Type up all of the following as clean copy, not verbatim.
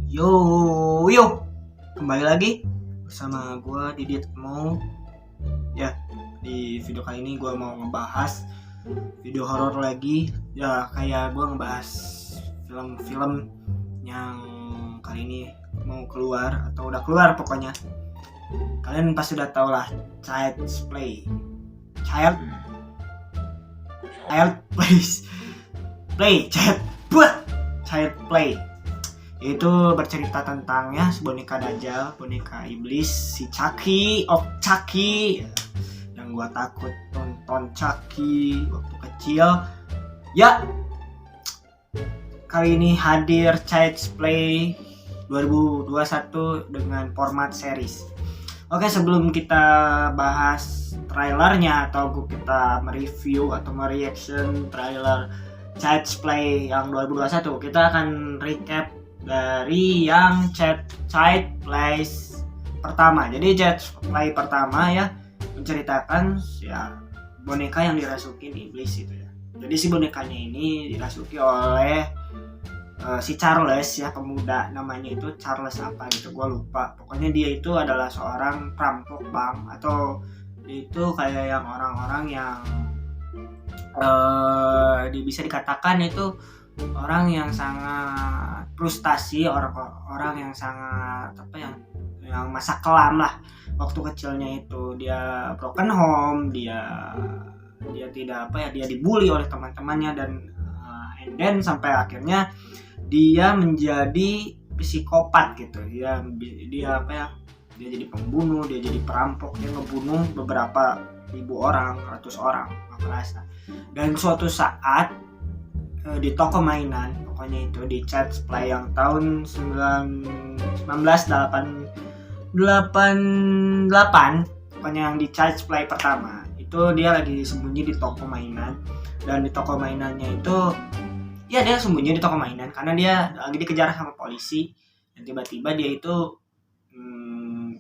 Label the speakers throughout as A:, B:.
A: Yo, yo, kembali lagi bersama gue Didit Mo. Ya, di video kali ini gue mau ngebahas video horor lagi. Ya, kayak gue ngebahas film-film yang kali ini mau keluar atau udah keluar pokoknya. Kalian pasti udah tau lah, Child's Play. Child Play. Itu bercerita tentang ya boneka Dajjal, boneka iblis, si Chucky of Chucky. Yang gua takut nonton Chucky waktu kecil. Ya, kali ini hadir Child's Play 2021 dengan format series. Oke, sebelum kita bahas trailernya atau kita mereview atau mereaction trailer Child's Play yang 2021, kita akan recap dari yang Child's Play pertama. Jadi Child's Play pertama ya menceritakan ya boneka yang dirasukin iblis itu ya. Jadi si bonekanya ini dirasuki oleh si Charles ya, pemuda namanya itu Charles apa gitu gue lupa. Pokoknya dia itu adalah seorang perampok bank, atau itu kayak yang orang-orang yang bisa dikatakan itu orang yang sangat frustasi, orang yang sangat yang masa kelam lah waktu kecilnya. Itu dia broken home, dia tidak dia dibully oleh teman-temannya, dan and then sampai akhirnya dia menjadi psikopat gitu. Dia jadi pembunuh, dia jadi perampok, dia ngebunuh beberapa ribu orang, ratus orang nggak kerasa. Dan suatu saat di toko mainan, pokoknya itu di Child's Play yang tahun 1988, pokoknya yang di Child's Play pertama itu dia lagi sembunyi di toko mainan. Dan di toko mainannya itu ya dia sembunyi di toko mainan karena dia lagi dikejar sama polisi. Dan tiba-tiba dia itu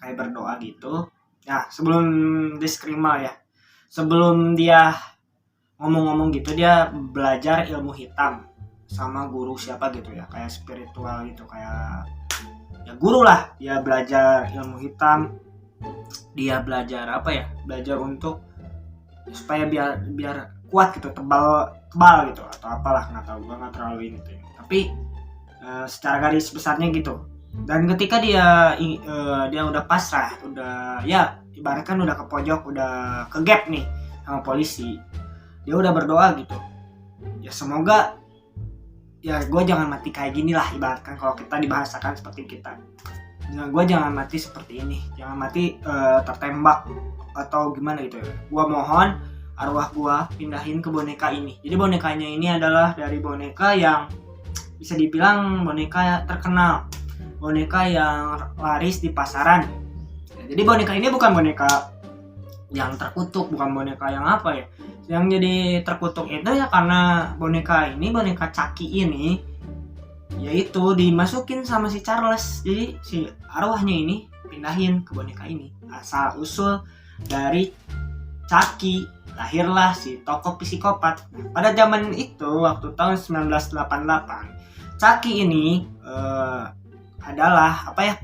A: kayak berdoa gitu. Nah, sebelum disclaimer ya, sebelum dia ngomong-ngomong gitu, dia belajar ilmu hitam sama guru siapa gitu ya, kayak spiritual gitu, kayak ya guru lah. Dia belajar ilmu hitam, dia belajar belajar untuk supaya biar kuat gitu, tebal gitu atau apalah, nggak tahu, gue nggak terlalu ini tuh. Tapi secara garis besarnya gitu. Dan ketika dia udah pasrah, udah ya ibaratkan udah ke pojok, udah ke gap nih sama polisi, dia udah berdoa gitu, ya semoga ya gue jangan mati kayak gini lah, ibaratkan kalau kita dibahasakan seperti kita. Nah, gue jangan mati seperti ini, jangan mati tertembak atau gimana gitu ya. Gue mohon arwah gua pindahin ke boneka ini. Jadi bonekanya ini adalah dari boneka yang bisa dibilang boneka terkenal, boneka yang laris di pasaran. Jadi boneka ini bukan boneka yang terkutuk, bukan boneka yang apa ya. Yang jadi terkutuk itu ya karena boneka Chucky ini yaitu dimasukin sama si Charles. Jadi si arwahnya ini pindahin ke boneka ini. Asal usul dari Chucky lahirlah si tokoh psikopat. Pada zaman itu, waktu tahun 1988, Chucky ini adalah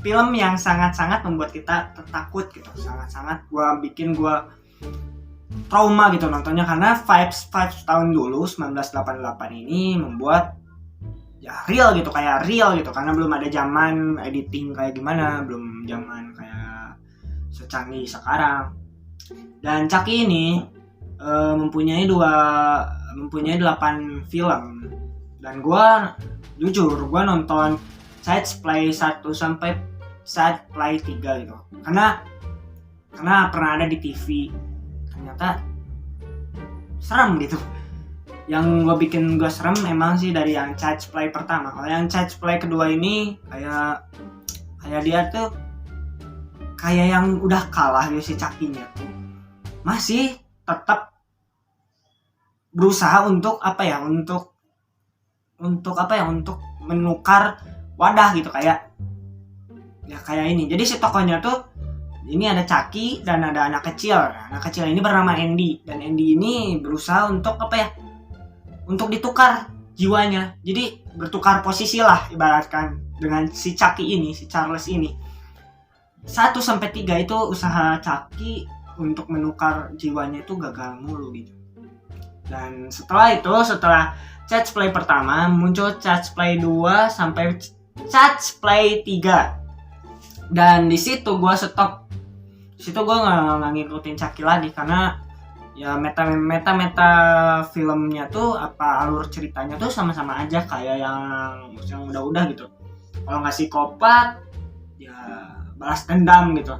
A: film yang sangat-sangat membuat kita takut gitu, sangat-sangat bikin gua trauma gitu nontonnya, karena vibes tahun dulu 1988 ini membuat ya real gitu, karena belum ada zaman editing kayak gimana, belum zaman kayak secanggih sekarang. Dan Chucky ini mempunyai 8 film, dan gue nonton Child's Play 1 sampai Child's Play 3 gitu karena pernah ada di TV. Ternyata serem gitu. Yang bikin gue serem emang sih dari yang Child's Play pertama. Kalau yang Child's Play kedua ini kayak dia tuh kayak yang udah kalah gitu, si Chucky-nya tuh masih tetap berusaha untuk menukar wadah gitu, kayak ini. Jadi si tokohnya tuh ini ada Chucky dan ada anak kecil. Anak kecil ini bernama Andy, dan Andy ini berusaha untuk untuk ditukar jiwanya. Jadi bertukar posisi lah ibaratkan. dengan si Chucky ini, si Charles ini. 1-3 itu usaha Chucky untuk menukar jiwanya itu gagal mulu gitu. Dan setelah Child's Play pertama, muncul Child's Play 2 sampai Child's Play 3. Dan di situ gue stop. Di situ gue nggak ngikutin Chucky lagi karena ya meta filmnya tuh apa alur ceritanya tuh sama-sama aja kayak yang udah gitu. Kalau nggak psikopat ya balas dendam gitu.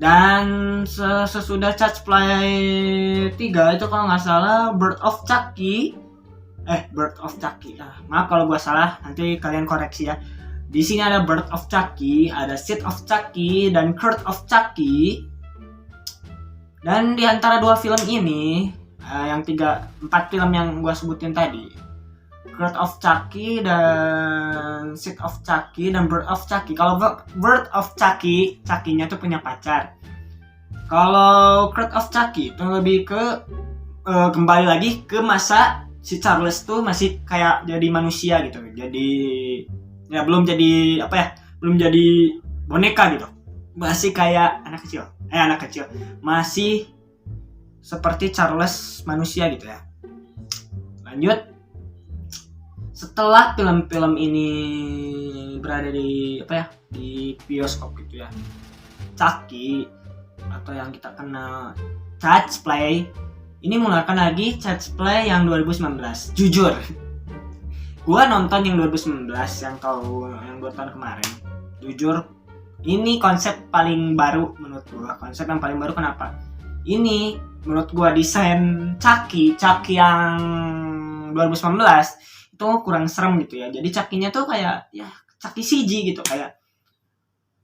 A: Dan sesudah Child's Play 3 itu kalau nggak salah Birth of Chucky. Maaf kalau gue salah, nanti kalian koreksi ya. Di sini ada Birth of Chucky, ada Seed of Chucky, dan Curse of Chucky. Dan di antara dua film ini, yang 4 film yang gue sebutin tadi, Curse of Chucky dan Seed of Chucky dan Birth of Chucky. Kalau Birth of Chucky, Chucky-nya tuh punya pacar. Kalau Curse of Chucky itu lebih ke kembali lagi ke masa si Charles tuh masih kayak jadi manusia gitu. Jadi ya belum jadi boneka gitu. Masih kayak anak kecil. Masih seperti Charles manusia gitu ya. Lanjut. Setelah film-film ini berada di bioskop gitu ya, Chucky atau yang kita kenal Child's Play ini mengeluarkan lagi Child's Play yang 2019. Jujur, gua nonton yang 2019 yang 2 tahun kemarin. Jujur, ini konsep paling baru menurut gua. Konsep yang paling baru kenapa? Ini menurut gua desain Chucky yang 2019 itu kurang serem gitu ya. Jadi Chucky-nya tuh kayak ya Chucky CG gitu kayak.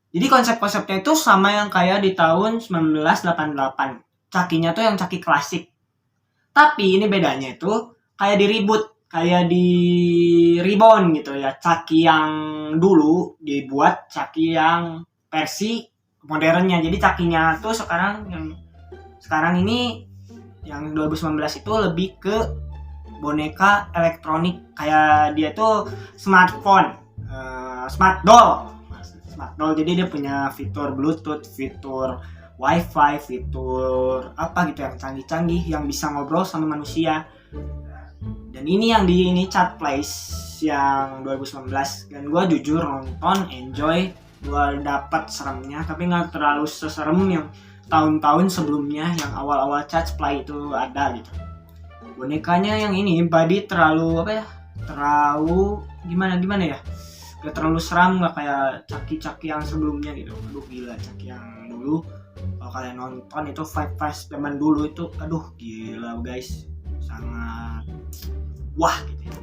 A: Jadi konsep-konsepnya itu sama yang kayak di tahun 1988. Chucky-nya tuh yang Chucky klasik. Tapi ini bedanya itu kayak di reboot, kayak di rebound gitu ya. Chucky yang dulu dibuat Chucky yang versi modernnya. Jadi Chucky-nya tuh sekarang ini yang 2019 itu lebih ke boneka elektronik, kayak dia tuh smart doll. Jadi dia punya fitur Bluetooth, fitur Wi-Fi, fitur apa gitu yang canggih-canggih yang bisa ngobrol sama manusia. Dan ini yang di Child's Play yang 2019. Dan gue jujur nonton, enjoy, gue dapat seremnya, tapi nggak terlalu seserem yang tahun-tahun sebelumnya yang awal-awal Child's Play itu ada gitu. Bonekanya yang ini body terlalu gimana ya, gak terlalu seram, gak kayak Chucky yang sebelumnya gitu. Aduh gila, Chucky yang dulu kalau kalian nonton itu Five zaman dulu itu aduh gila guys, sangat wah gitu ya.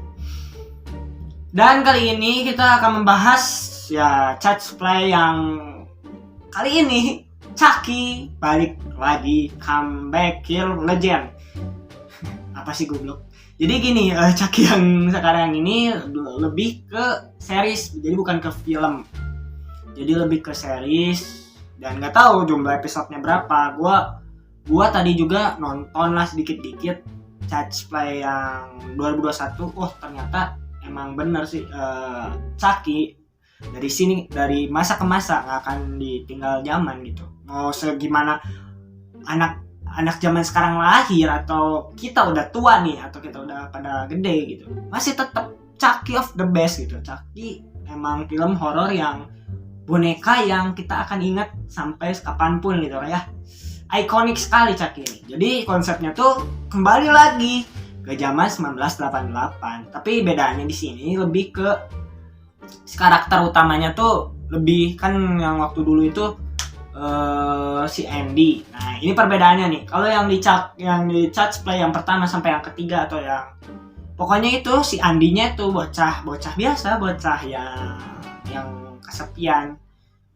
A: Dan kali ini kita akan membahas ya Child's Play yang kali ini Chucky balik lagi, comeback kill legend. Apa sih goblok? Jadi gini, Chucky yang sekarang ini lebih ke series, jadi bukan ke film. Jadi lebih ke series dan nggak tahu jumlah episodenya berapa. Gua tadi juga nonton lah sedikit-dikit Child's Play yang 2021. Oh ternyata emang bener sih, Chucky dari masa ke masa nggak akan ditinggal zaman gitu. Mau segimana anak zaman sekarang lahir atau kita udah tua nih atau kita udah pada gede gitu, masih tetap Chucky of the best gitu. Chucky emang film horor yang boneka yang kita akan ingat sampai kapanpun gitu ya. Ikonik sekali Chucky ini. Jadi konsepnya tuh kembali lagi ke zaman 1988. Tapi bedanya di sini lebih ke karakter utamanya tuh lebih kan yang waktu dulu itu si Andy. Nah ini perbedaannya nih. Kalau yang di Child's Play yang pertama sampai yang ketiga atau yang pokoknya itu si Andy-nya tuh bocah biasa, bocah yang kesepian,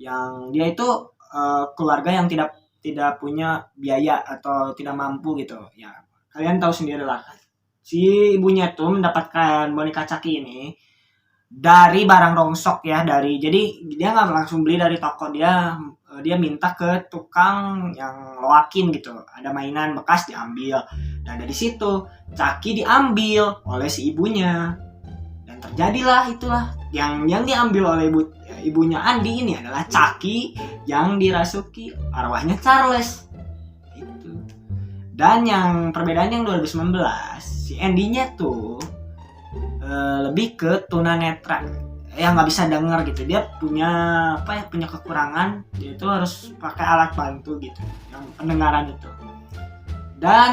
A: yang dia itu keluarga yang tidak punya biaya atau tidak mampu gitu ya. Kalian tahu sendiri lah, si ibunya tuh mendapatkan boneka Chucky ini dari barang rongsok ya, jadi dia nggak langsung beli dari toko, dia minta ke tukang yang loakin gitu, ada mainan bekas diambil. Dan dari situ Chucky diambil oleh si ibunya. Dan Dan terjadilah itulah yang diambil oleh ibunya Andi ini adalah Chucky yang dirasuki arwahnya Charles. Itu. Dan yang perbedaan yang 2019 si Andy-nya tuh lebih ke tunanetra, yang nggak bisa denger gitu. Dia punya punya kekurangan, dia itu harus pakai alat bantu gitu yang pendengaran itu. Dan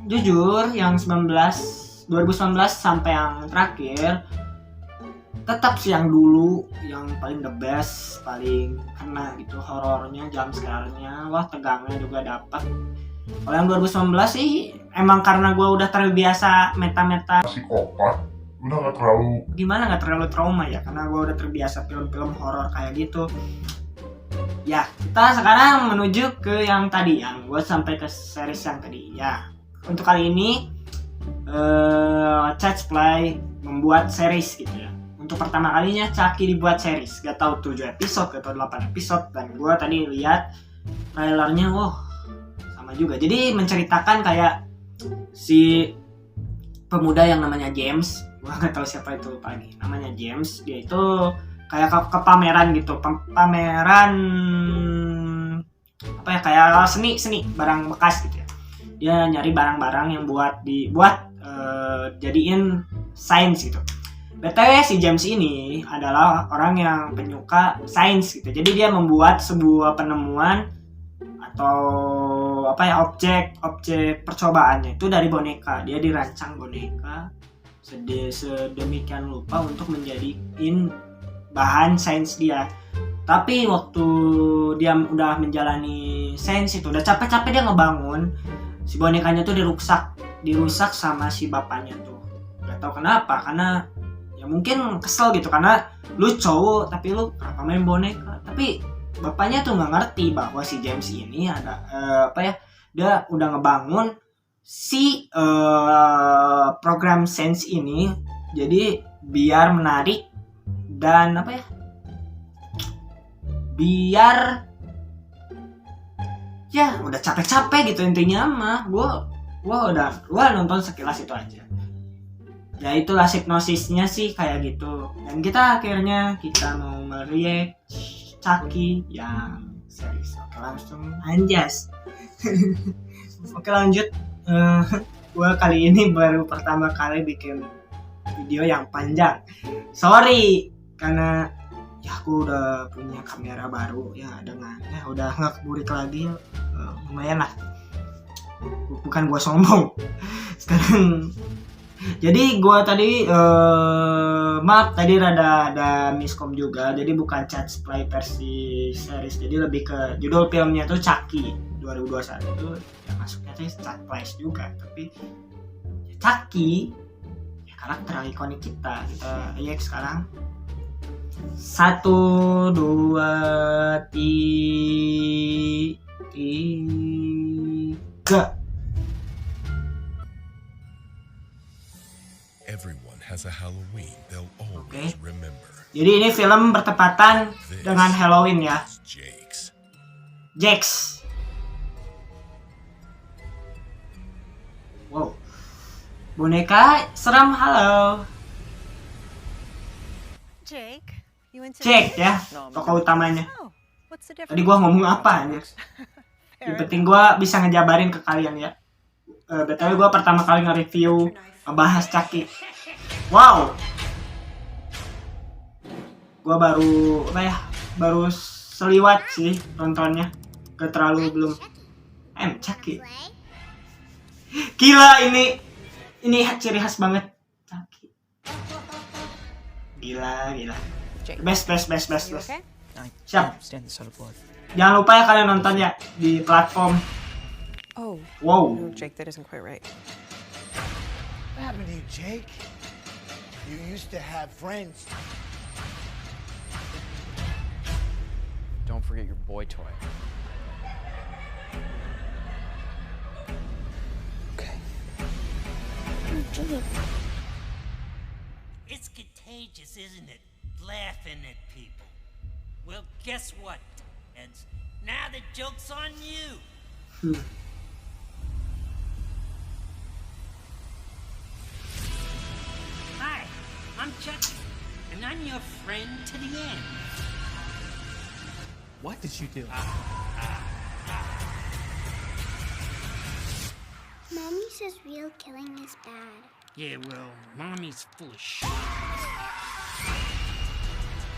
A: jujur yang 2019 sampai yang terakhir tetap sih yang dulu yang paling the best, paling kena gitu horornya, jump scare-nya, wah tegangnya juga dapat. Kalau yang 2019 sih emang karena gue udah terbiasa meta-meta
B: psikopat, udah nggak terlalu
A: trauma ya, karena gue udah terbiasa film-film horor kayak gitu. Ya, kita sekarang menuju ke yang tadi, yang gue sampai ke series yang tadi. Ya, untuk kali ini Child's Play membuat series gitu ya. Untuk pertama kalinya Chucky dibuat series. Gak tahu 7 episode atau 8 episode. Dan gue tadi lihat trailernya, wah sama juga. Jadi menceritakan kayak si pemuda yang namanya James. Gue gak tahu siapa itu lagi. Namanya James. Dia itu kayak ke pameran gitu, pameran kayak seni barang bekas gitu ya. Dia nyari barang-barang yang dibuat jadiin sains gitu. BTW si James ini adalah orang yang penyuka sains gitu. Jadi dia membuat sebuah penemuan atau objek percobaannya itu dari boneka. Dia dirancang boneka sedemikian rupa untuk menjadiin bahan sains dia. Tapi waktu dia udah menjalani sains itu, udah capek-capek dia ngebangun, si bonekanya tuh dirusak sama si bapaknya tuh. Gak tahu kenapa, karena ya mungkin kesel gitu, karena lu cowok tapi lu kenapa main boneka. Tapi bapaknya tuh nggak ngerti bahwa si James ini ada dia udah ngebangun si program sains ini jadi biar menarik dan biar ya udah capek-capek gitu intinya mah. Gua nonton sekilas itu aja. Ya itulah hipnosisnya sih kayak gitu. Dan kita akhirnya mau mereact Chucky yang series. Oke, langsung anjas. Oke, lanjut. Gua kali ini baru pertama kali bikin video yang panjang. Sorry karena ya aku udah punya kamera baru ya, dengan udah nggak keburik lagi, lumayan lah. Bukan gua sombong sekarang. Jadi gua tadi maaf tadi rada ada miskom juga. Jadi bukan Child's Play versi series. Jadi lebih ke judul filmnya tuh Chucky 2021 itu ya masuknya tuh Child's Play juga. Tapi ya Chucky ya karakter ikonik kita lihat sekarang. 1, 2, 3.
C: Everyone has a Halloween they'll always remember.
A: Jadi ini film bertepatan dengan Halloween ya. Jax. Wow. Boneka seram, halo. Jake ya, tokoh utamanya. Tadi gua ngomong apa anjir? Yang penting gua bisa ngejabarin ke kalian ya. BTW gua pertama kali nge-review ngebahas Chucky. Wow. Gua baru seliwat sih nontonnya. Gak terlalu belum. Chucky. Gila ini ciri khas banget Chucky. Gila. Best. Siap. Jangan lupa ya kalian nonton ya di platform. Wow.
D: No, Jake, that isn't quite right.
E: What happened to you, Jake? You used to have friends.
F: Don't forget your boy toy.
E: Okay.
G: It's contagious, isn't it? Laughing at people. Well, guess what, Eds? Now the joke's on you. Hi, I'm Chucky. a friend to the end.
F: What did you do?
D: Mommy says real killing is bad.
G: Yeah, well, Mommy's full of shit.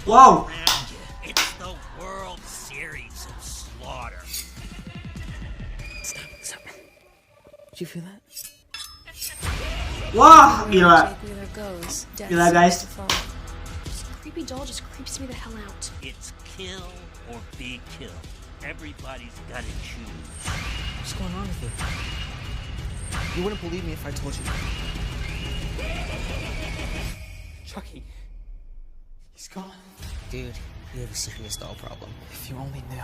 A: Wow.
G: Around you. It's the World Series of Slaughter.
F: Stop. Did you feel that?
A: Wah, gila.
H: Jake Wheeler goes. Death
A: Gila, guys.
H: seems to fall. This creepy doll just creeps me the hell out.
G: It's kill or be killed. Everybody's gotta choose.
F: What's going on with you? You wouldn't believe me if I told you. Chucky. He's gone.
I: Dude, you have a serious doll problem.
F: If you only knew.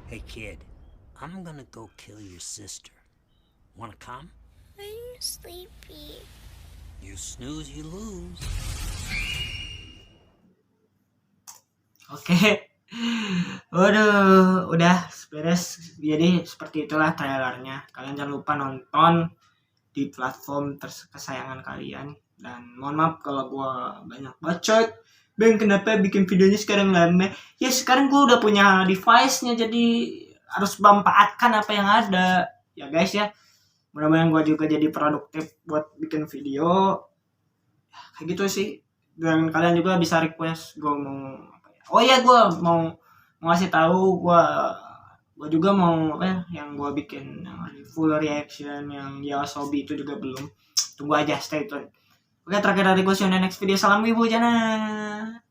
G: Hey kid, I'm gonna go kill your sister. Wanna come?
D: I'm sleepy.
G: You snooze, you lose.
A: Oke. Waduh, udah beres. Jadi seperti itulah trailernya. Kalian jangan lupa nonton di platform kesayangan kalian. Dan mohon maaf kalau gua banyak bacot. Bang, kenapa bikin videonya sekarang lama? Ya sekarang gua udah punya device-nya, jadi harus memanfaatkan apa yang ada. Ya guys ya. Mudah-mudahan gua juga jadi produktif buat bikin video. Ya, kayak gitu sih. Dan kalian juga bisa request gua mau apa ya. Oh iya, gua mau ngasih tahu gua juga mau apa ya, yang gua bikin yang full reaction yang Yasobi itu juga belum. Tunggu aja, stay tune. Oke, terakhir dari gue, see you in the next video. Salam wibu jana.